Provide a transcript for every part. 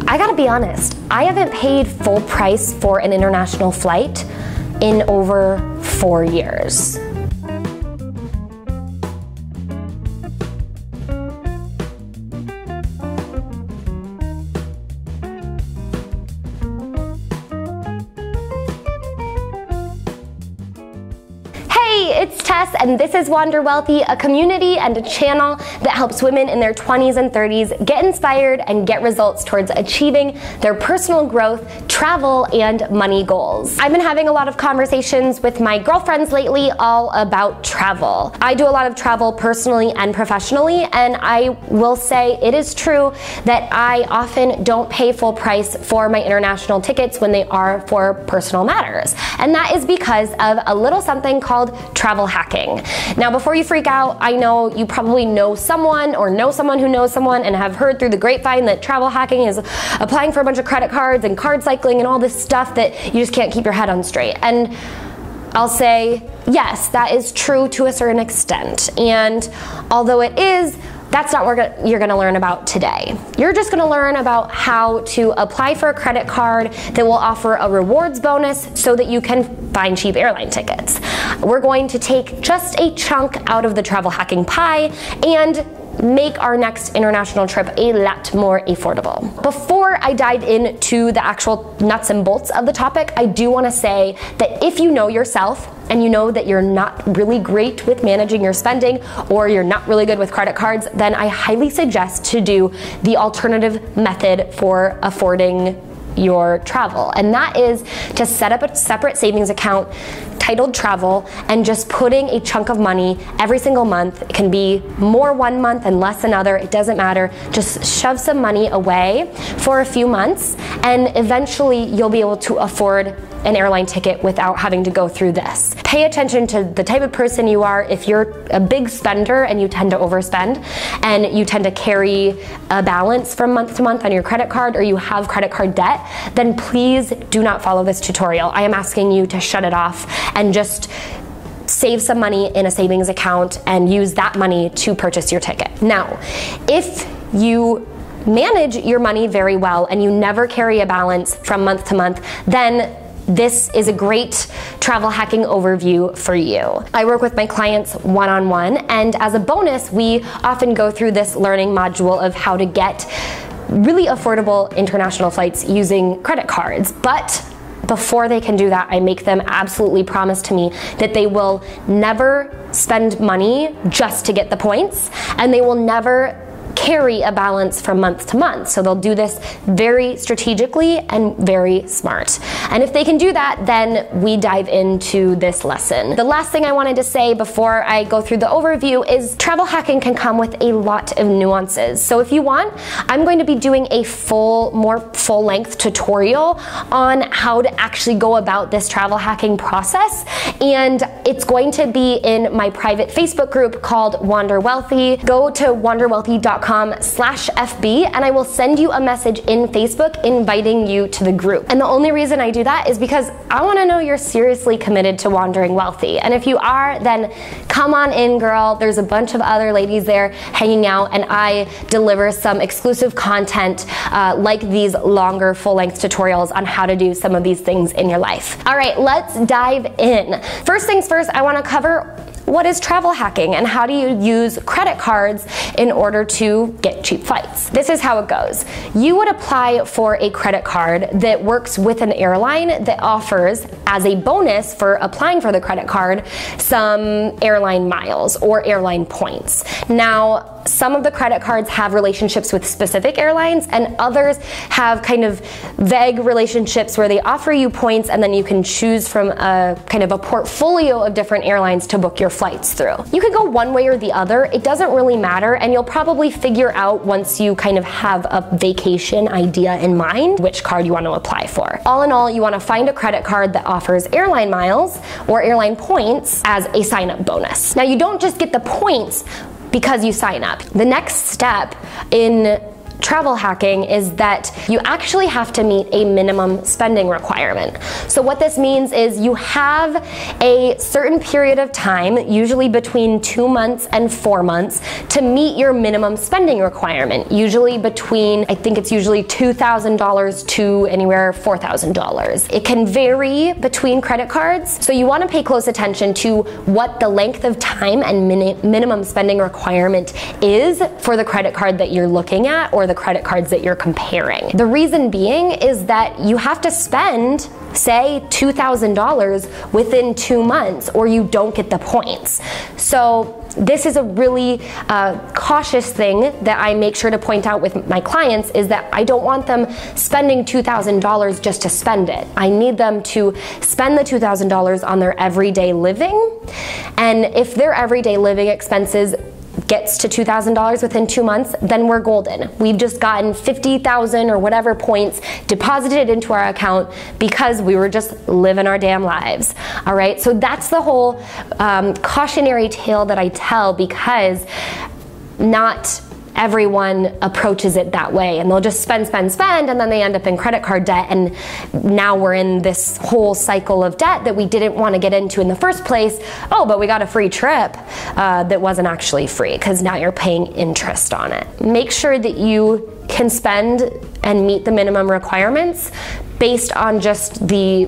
I gotta be honest, I haven't paid full price for an international flight in over 4 years. Hey, it's Tess, and this is Wander Wealthy, a community and a channel that helps women in their 20s and 30s get inspired and get results towards achieving their personal growth, travel, and money goals. I've been having a lot of conversations with my girlfriends lately all about travel. I do a lot of travel personally and professionally, and I will say it is true that I often don't pay full price for my international tickets when they are for personal matters. And that is because of a little something called travel hacking. Now, before you freak out, I know you probably know someone or know someone who knows someone and have heard through the grapevine that travel hacking is applying for a bunch of credit cards and card cycling and all this stuff that you just can't keep your head on straight. And I'll say, yes, that is true to a certain extent. And although it is, that's not what you're gonna learn about today. You're just gonna learn about how to apply for a credit card that will offer a rewards bonus so that you can find cheap airline tickets. We're going to take just a chunk out of the travel hacking pie and make our next international trip a lot more affordable. Before I dive into the actual nuts and bolts of the topic, I do want to say that if you know yourself and you know that you're not really great with managing your spending or you're not really good with credit cards, then I highly suggest to do the alternative method for affording your travel. And that is to set up a separate savings account titled travel and just putting a chunk of money every single month. It can be more one month and less another, it doesn't matter. Just shove some money away for a few months and eventually you'll be able to afford an airline ticket without having to go through this. Pay attention to the type of person you are. If you're a big spender and you tend to overspend and you tend to carry a balance from month to month on your credit card or you have credit card debt, then please do not follow this tutorial. I am asking you to shut it off and just save some money in a savings account and use that money to purchase your ticket. Now, if you manage your money very well and you never carry a balance from month to month, then this is a great travel hacking overview for you. I work with my clients one-on-one, and as a bonus, we often go through this learning module of how to get really affordable international flights using credit cards. But before they can do that, I make them absolutely promise to me that they will never spend money just to get the points, and they will never carry a balance from month to month. So they'll do this very strategically and very smart. And if they can do that, then we dive into this lesson. The last thing I wanted to say before I go through the overview is travel hacking can come with a lot of nuances. So if you want, I'm going to be doing a more full-length tutorial on how to actually go about this travel hacking process. And it's going to be in my private Facebook group called Wander Wealthy. Go to wanderwealthy.com/FB and I will send you a message in Facebook inviting you to the group. And the only reason I do that is because I want to know you're seriously committed to wandering wealthy. And if you are, then come on in, girl. There's a bunch of other ladies there hanging out, and I deliver some exclusive content like these longer full-length tutorials on how to do some of these things in your life. All right, let's dive in. First things first, I want to cover what is travel hacking and how do you use credit cards in order to get cheap flights. This is how it goes. You would apply for a credit card that works with an airline that offers, as a bonus for applying for the credit card, some airline miles or airline points. Now, some of the credit cards have relationships with specific airlines and others have kind of vague relationships where they offer you points and then you can choose from a kind of a portfolio of different airlines to book your flights through. You could go one way or the other. It doesn't really matter, and you'll probably figure out once you kind of have a vacation idea in mind which card you want to apply for. All in all, you want to find a credit card that offers airline miles or airline points as a sign-up bonus. Now, you don't just get the points because you sign up. The next step in travel hacking is that you actually have to meet a minimum spending requirement. So what this means is you have a certain period of time, usually between 2 months and 4 months, to meet your minimum spending requirement, usually between, I think it's usually $2,000 to anywhere $4,000. It can vary between credit cards, so you want to pay close attention to what the length of time and minimum spending requirement is for the credit card that you're looking at or the credit cards that you're comparing. The reason being is that you have to spend, say, $2,000 within 2 months or you don't get the points. So this is a really cautious thing that I make sure to point out with my clients, is that I don't want them spending $2,000 just to spend it. I need them to spend the $2,000 on their everyday living, and if their everyday living expenses gets to $2,000 within 2 months, then we're golden. We've just gotten 50,000 or whatever points deposited into our account because we were just living our damn lives. All right, so that's the whole cautionary tale that I tell, because not everyone approaches it that way, and they'll just spend, and then they end up in credit card debt, and now we're in this whole cycle of debt that we didn't want to get into in the first place. Oh, but we got a free trip that wasn't actually free, because now you're paying interest on it. Make sure that you can spend and meet the minimum requirements based on just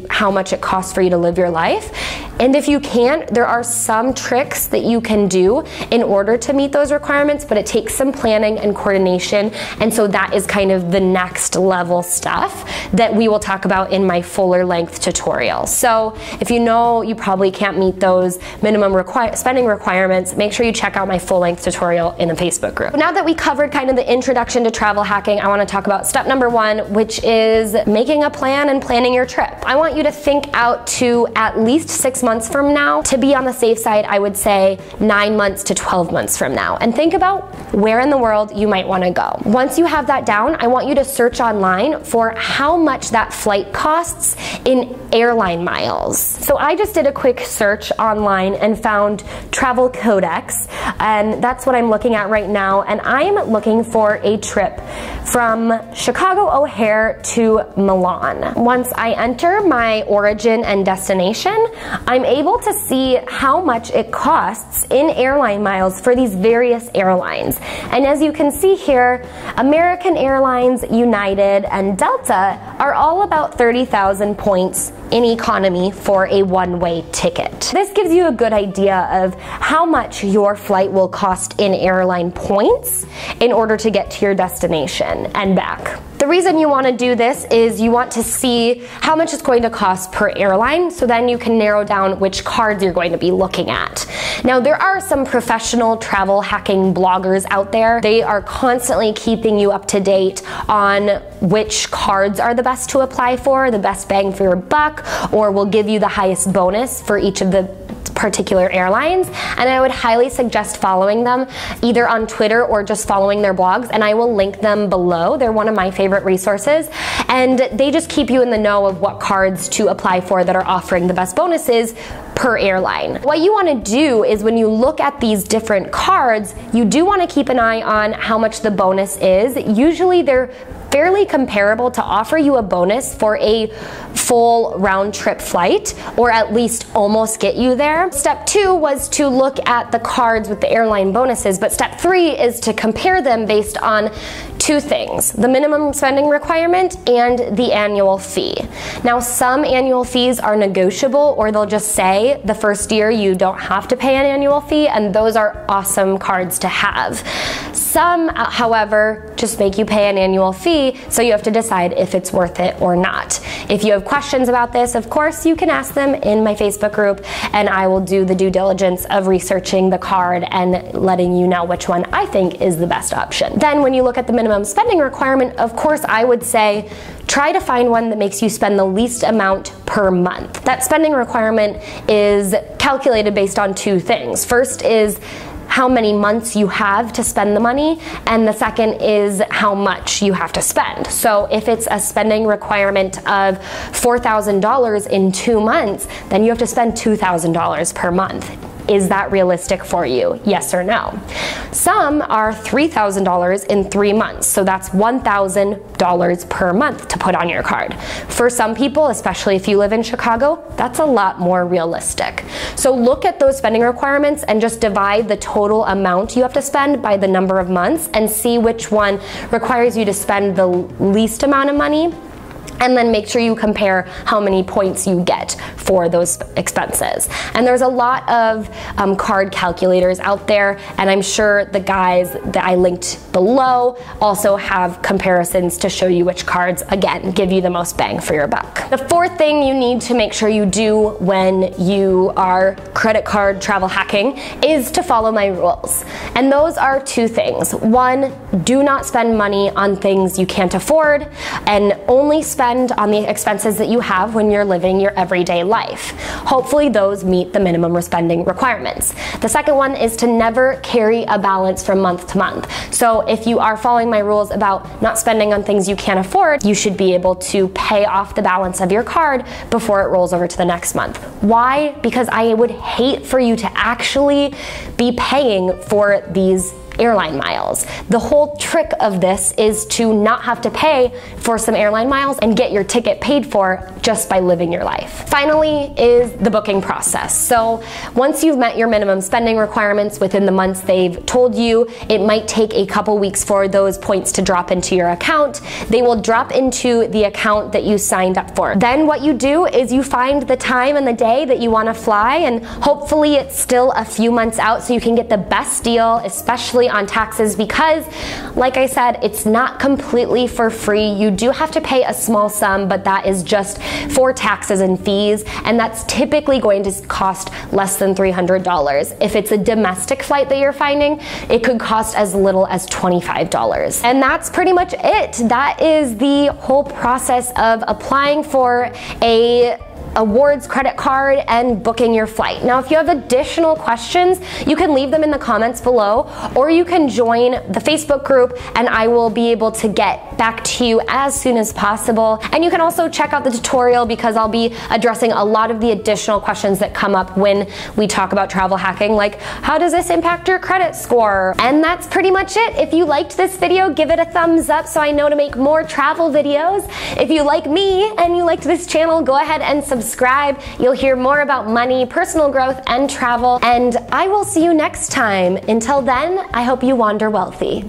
how much it costs for you to live your life. And if you can't, there are some tricks that you can do in order to meet those requirements, but it takes some planning and coordination, and so that is kind of the next level stuff that we will talk about in my fuller length tutorial. So if you know you probably can't meet those minimum spending requirements, make sure you check out my full length tutorial in the Facebook group. Now that we covered kind of the introduction to travel hacking, I want to talk about step number 1, which is making a plan and planning your trip. I want you to think out to at least 6 months from now. To be on the safe side, I would say 9 months to 12 months from now, and think about where in the world you might want to go. Once you have that down, I want you to search online for how much that flight costs in airline miles. So I just did a quick search online and found Travel Codex, and that's what I'm looking at right now, and I'm looking for a trip from Chicago O'Hare to Milan. Once I enter my origin and destination, I'm able to see how much it costs in airline miles for these various airlines. And as you can see here, American Airlines, United, and Delta are all about 30,000 points in economy for a one-way ticket. This gives you a good idea of how much your flight will cost in airline points in order to get to your destination and back. The reason you want to do this is you want to see how much it's going to cost per airline, so then you can narrow down which cards you're going to be looking at. Now, there are some professional travel hacking bloggers out there. They are constantly keeping you up to date on which cards are the best to apply for, the best bang for your buck, or will give you the highest bonus for each of the particular airlines, and I would highly suggest following them either on Twitter or just following their blogs, and I will link them below. They're one of my favorite resources, and they just keep you in the know of what cards to apply for that are offering the best bonuses per airline. What you want to do is, when you look at these different cards, you do want to keep an eye on how much the bonus is. Usually they're fairly comparable to offer you a bonus for a full round trip flight, or at least almost get you there. Step 2 was to look at the cards with the airline bonuses, but step 3 is to compare them based on 2 things: the minimum spending requirement and the annual fee. Now, some annual fees are negotiable, or they'll just say the first year you don't have to pay an annual fee, and those are awesome cards to have. Some, however, just make you pay an annual fee, so you have to decide if it's worth it or not. If you have questions about this, of course, you can ask them in my Facebook group, and I will do the due diligence of researching the card and letting you know which one I think is the best option. Then when you look at the minimum spending requirement, of course, I would say try to find one that makes you spend the least amount per month. That spending requirement is calculated based on 2 things. First is how many months you have to spend the money, and the second is how much you have to spend. So if it's a spending requirement of $4,000 in 2 months, then you have to spend $2,000 per month. Is that realistic for you? Yes or no? Some are $3,000 in 3 months, so that's $1,000 per month to put on your card. For some people, especially if you live in Chicago, that's a lot more realistic. So look at those spending requirements and just divide the total amount you have to spend by the number of months and see which one requires you to spend the least amount of money, and then make sure you compare how many points you get for those expenses. And there's a lot of card calculators out there, and I'm sure the guys that I linked below also have comparisons to show you which cards, again, give you the most bang for your buck. The fourth thing you need to make sure you do when you are credit card travel hacking is to follow my rules. And those are two things. One, do not spend money on things you can't afford, and only spend on the expenses that you have when you're living your everyday life. Hopefully those meet the minimum spending requirements. The second one is to never carry a balance from month to month. So if you are following my rules about not spending on things you can't afford, you should be able to pay off the balance of your card before it rolls over to the next month. Why? Because I would hate for you to actually be paying for these airline miles. The whole trick of this is to not have to pay for some airline miles and get your ticket paid for just by living your life. Finally is the booking process. So once you've met your minimum spending requirements within the months they've told you, it might take a couple weeks for those points to drop into your account. They will drop into the account that you signed up for. Then what you do is you find the time and the day that you want to fly, and hopefully it's still a few months out so you can get the best deal, especially on taxes, because like I said, it's not completely for free. You do have to pay a small sum, but that is just for taxes and fees, and that's typically going to cost less than $300. If it's a domestic flight that you're finding, it could cost as little as $25. And that's pretty much it. That is the whole process of applying for a awards credit card and booking your flight. Now, if you have additional questions, you can leave them in the comments below, or you can join the Facebook group and I will be able to get back to you as soon as possible. And you can also check out the tutorial because I'll be addressing a lot of the additional questions that come up when we talk about travel hacking, like how does this impact your credit score? And that's pretty much it. If you liked this video, give it a thumbs up so I know to make more travel videos. If you like me and you liked this channel, go ahead and subscribe. You'll hear more about money, personal growth, and travel, and I will see you next time. Until then, I hope you wander wealthy.